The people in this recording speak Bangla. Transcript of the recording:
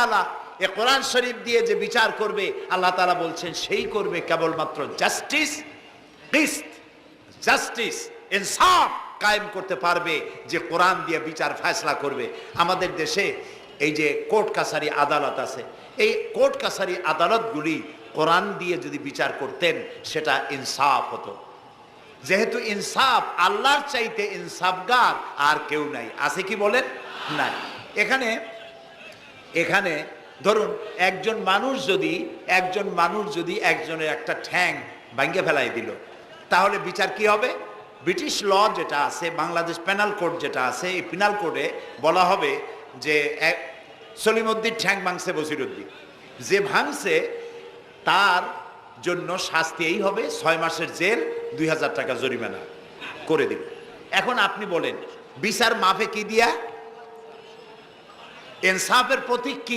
তাআলা এ কোরআন শরীফ দিয়ে যে বিচার করবে, আল্লাহ তাআলা বলছেন সেই করবে কেবলমাত্র জাস্টিস, কিসত, জাস্টিস, ইনসাফ কায়েম করতে পারবে যে কোরআন দিয়ে বিচার ফয়সালা করবে। আমাদের দেশে এই যে কোর্ট কাছারি আদালত আছে, এই কোর্ট কাছারি আদালতগুলি কোরআন দিয়ে যদি বিচার করতেন সেটা ইনসাফ হতো। যেহেতু ইনসাফ, আল্লাহর চাইতে ইনসাফগার আর কেউ নাই। আছে কি বলেন? নাই। এখানে ধরুন একজন মানুষ যদি একজনের একটা ঠ্যাং ভাঙে ফেলাই দিল, তাহলে বিচার কি হবে? ব্রিটিশ ল যেটা আছে, বাংলাদেশ পেনাল কোড যেটা আছে, এই পেনাল কোডে বলা হবে যে সলিমউদ্দিন ঠ্যাং ভাঙছে বসিরউদ্দিন, যে ভাঙছে তার জন্য শাস্তি এই হবে 6 মাসের জেল, 2000 টাকা জরিমানা করে দিল। এখন আপনি বলেন বিচার মাফে কি দিয়া? ইনসাফের প্রতীক কি?